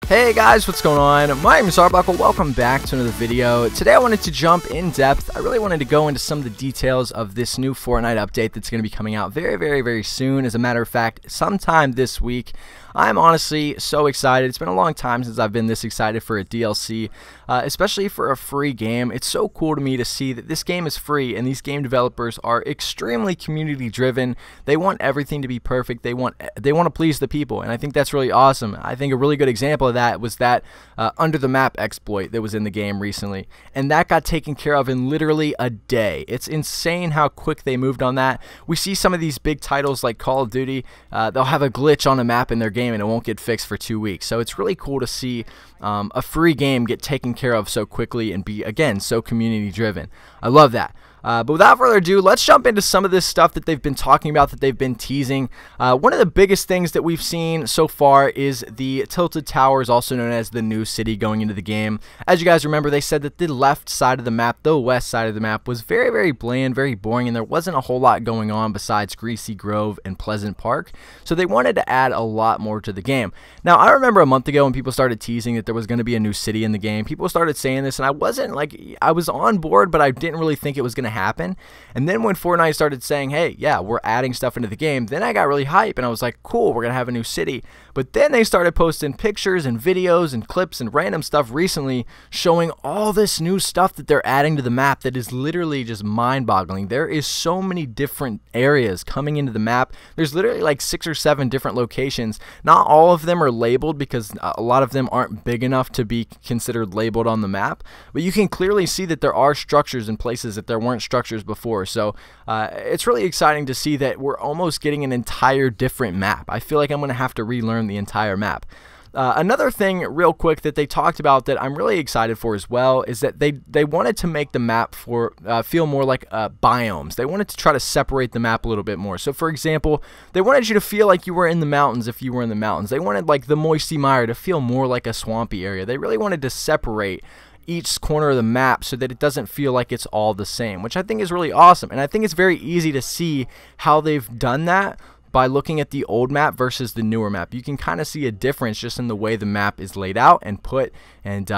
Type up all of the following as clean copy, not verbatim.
Hey guys, what's going on? My name is Arbuckle. Welcome back to another video. Today I wanted to jump in depth. I really wanted to go into some of the details of this new Fortnite update that's going to be coming out very soon. As a matter of fact, sometime this week. I'm honestly so excited. It's been a long time since I've been this excited for a DLC, especially for a free game. It's so cool to me to see that this game is free and these game developers are extremely community driven. They want everything to be perfect. They want to please the people, and I think that's really awesome. I think a really good example of that was that under the map exploit that was in the game recently, and that got taken care of in literally a day. It's insane how quick they moved on that. We see some of these big titles like Call of Duty, they'll have a glitch on a map in their game and it won't get fixed for 2 weeks. So it's really cool to see a free game get taken care of so quickly and be, again, so community driven. I love that. But without further ado, let's jump into some of this stuff that they've been talking about, that they've been teasing. One of the biggest things that we've seen so far is the Tilted Towers, also known as the new city, going into the game. As you guys remember, they said that the left side of the map, the west side of the map, was very bland, very boring, and there wasn't a whole lot going on besides Greasy Grove and Pleasant Park. So they wanted to add a lot more to the game. Now, I remember a month ago when people started teasing that there was going to be a new city in the game. People started saying this, and I was on board, but I didn't really think it was going to happen. And then when Fortnite started saying, hey, yeah, we're adding stuff into the game, then I got really hype and I was like, cool, we're gonna have a new city. But then they started posting pictures and videos and clips and random stuff recently showing all this new stuff that they're adding to the map that is literally just mind-boggling. There is so many different areas coming into the map. There's literally like 6 or 7 different locations. Not all of them are labeled because a lot of them aren't big enough to be considered labeled on the map, but you can clearly see that there are structures in places that there weren't structures before. So it's really exciting to see that we're almost getting an entire different map. I feel like I'm going to have to relearn the entire map. Another thing real quick that they talked about that I'm really excited for as well is that they wanted to make the map feel more like biomes. They wanted to try to separate the map a little bit more. So for example, they wanted you to feel like you were in the mountains if you were in the mountains. They wanted like the moisty mire to feel more like a swampy area. They really wanted to separate each corner of the map so that it doesn't feel like it's all the same, which I think is really awesome. And I think it's very easy to see how they've done that by looking at the old map versus the newer map. You can kind of see a difference just in the way the map is laid out and put and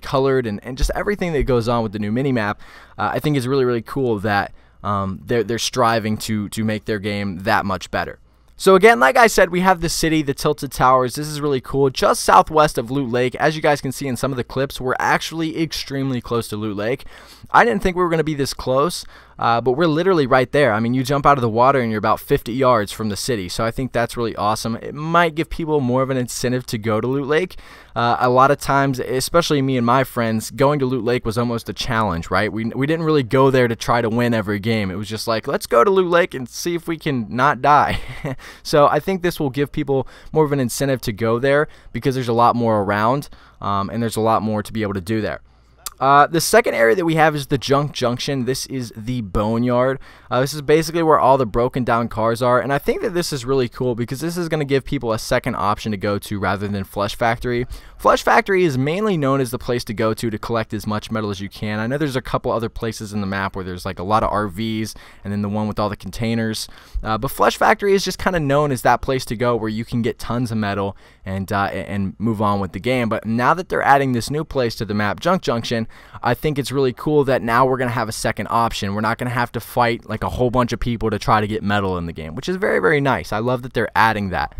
colored and just everything that goes on with the new mini map. I think is really cool that they're striving to make their game that much better. So again, like I said, we have the city, the Tilted Towers. This is really cool. Just southwest of Loot Lake. As you guys can see in some of the clips, we're actually extremely close to Loot Lake. I didn't think we were going to be this close, but we're literally right there. I mean, you jump out of the water and you're about 50 yards from the city. So I think that's really awesome. It might give people more of an incentive to go to Loot Lake. A lot of times, especially me and my friends, going to Loot Lake was almost a challenge, right? We didn't really go there to try to win every game. It was just like, let's go to Loot Lake and see if we can not die. So I think this will give people more of an incentive to go there because there's a lot more around and there's a lot more to be able to do there. The second area that we have is the Junk Junction. This is the Boneyard. This is basically where all the broken down cars are, and I think that this is really cool because this is going to give people a second option to go to rather than Flesh Factory. Flesh Factory is mainly known as the place to go to collect as much metal as you can. I know there's a couple other places in the map where there's like a lot of RVs and then the one with all the containers, but Flesh Factory is just kind of known as that place to go where you can get tons of metal and move on with the game. But now that they're adding this new place to the map, Junk Junction, I think it's really cool that now we're going to have a second option. We're not going to have to fight like a whole bunch of people to try to get metal in the game, which is very nice. I love that they're adding that.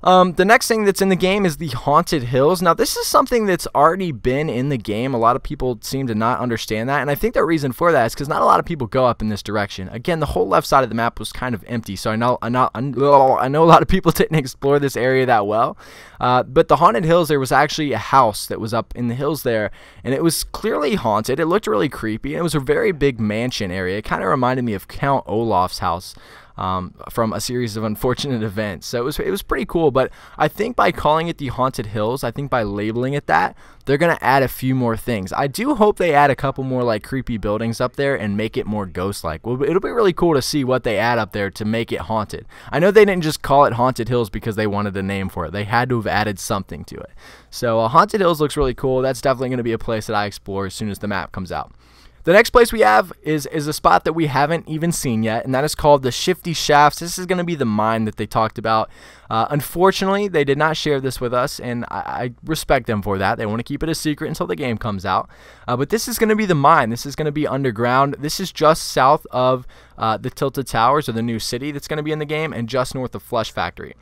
The next thing that's in the game is the Haunted Hills. Now, this is something that's already been in the game. A lot of people seem to not understand that, and I think the reason for that is because not a lot of people go up in this direction. Again, the whole left side of the map was kind of empty, so I know a lot of people didn't explore this area that well. But the Haunted Hills, there was actually a house that was up in the hills there, and it was clearly haunted. It looked really creepy, and it was a very big mansion area. It kind of reminded me of Count Olaf's house. From a series of unfortunate events. So it was pretty cool, but I think by calling it the Haunted Hills, I think by labeling it that, they're going to add a few more things. I do hope they add a couple more like creepy buildings up there and make it more ghost-like. Well, it'll be really cool to see what they add up there to make it haunted. I know they didn't just call it Haunted Hills because they wanted a name for it. They had to have added something to it. So Haunted Hills looks really cool. That's definitely going to be a place that I explore as soon as the map comes out. The next place we have is a spot that we haven't even seen yet, and that is called the Shifty Shafts. This is going to be the mine that they talked about. Unfortunately, they did not share this with us, and I respect them for that. They want to keep it a secret until the game comes out. But this is going to be the mine. This is going to be underground. This is just south of the Tilted Towers, or the new city that's going to be in the game, and just north of Flesh Factory.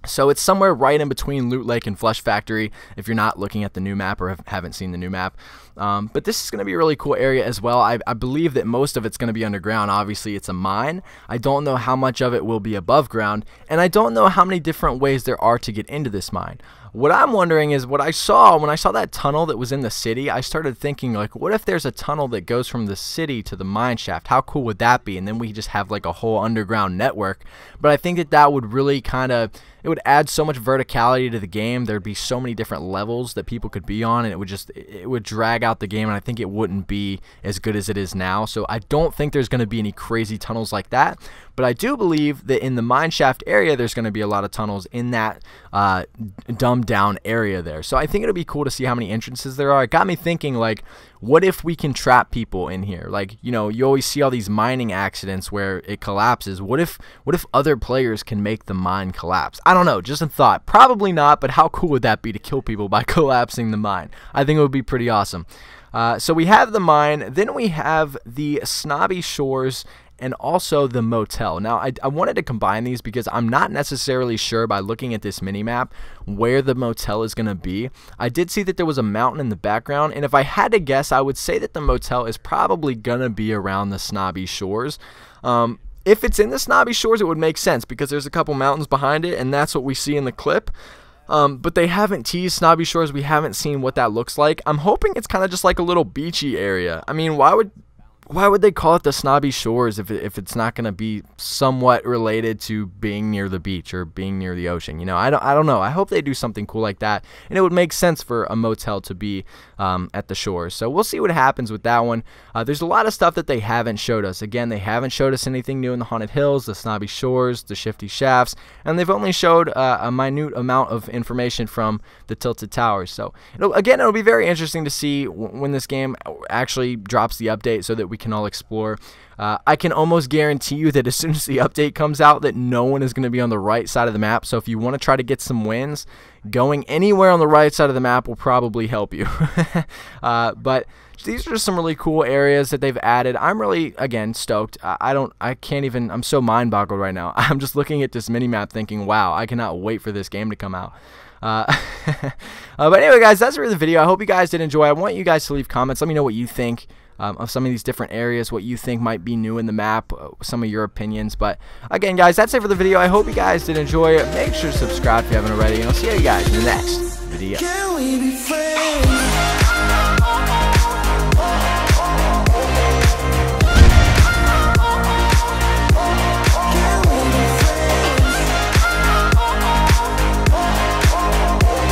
So it's somewhere right in between Loot Lake and Flesh Factory if you're not looking at the new map or haven't seen the new map. But this is going to be a really cool area as well. I believe that most of it's going to be underground. Obviously, it's a mine. I don't know how much of it will be above ground, and I don't know how many different ways there are to get into this mine. What I'm wondering is what I saw when I saw that tunnel that was in the city. I started thinking, like, what if there's a tunnel that goes from the city to the mine shaft? How cool would that be? And then we just have like a whole underground network. But I think that would really kind of, it would add so much verticality to the game. There'd be so many different levels that people could be on, and it would drag out the game, and I think it wouldn't be as good as it is now. So I don't think there's going to be any crazy tunnels like that, but I do believe that in the mine shaft area there's going to be a lot of tunnels in that dumbed down area there. So I think it'll be cool to see how many entrances there are. It got me thinking, like, what if we can trap people in here? Like, you know, you always see all these mining accidents where it collapses. What if other players can make the mine collapse? I don't know, just a thought. Probably not, but how cool would that be to kill people by collapsing the mine? I think it would be pretty awesome. So we have the mine, then we have the Snobby Shores, and also the Motel. Now, I wanted to combine these because I'm not necessarily sure by looking at this mini-map where the Motel is going to be. I did see that there was a mountain in the background, and if I had to guess, I would say that the Motel is probably going to be around the Snobby Shores. If it's in the Snobby Shores, it would make sense because there's a couple mountains behind it, and that's what we see in the clip. But they haven't teased Snobby Shores. We haven't seen what that looks like. I'm hoping it's kind of just like a little beachy area. I mean, why would they call it the Snobby Shores if it's not going to be somewhat related to being near the beach or being near the ocean? You know, I don't know. I hope they do something cool like that, and it would make sense for a motel to be at the shores. So we'll see what happens with that one. There's a lot of stuff that they haven't showed us. Again, they haven't showed us anything new in the Haunted Hills, the Snobby Shores, the Shifty Shafts, and they've only showed a minute amount of information from the Tilted Towers. So it'll be very interesting to see when this game actually drops the update so that we can all explore. I can almost guarantee you that as soon as the update comes out that no one is going to be on the right side of the map. So if you want to try to get some wins, going anywhere on the right side of the map will probably help you. But these are just some really cool areas that they've added. I'm really, again, stoked. I'm so mind boggled right now. I'm just looking at this mini map thinking, wow, I cannot wait for this game to come out. But anyway, guys, that's really the video. I hope you guys did enjoy. I want you guys to leave comments. Let me know what you think of some of these different areas, what you think might be new in the map, some of your opinions. But again, guys, that's it for the video. I hope you guys did enjoy it. Make sure to subscribe if you haven't already, and I'll see you guys in the next video.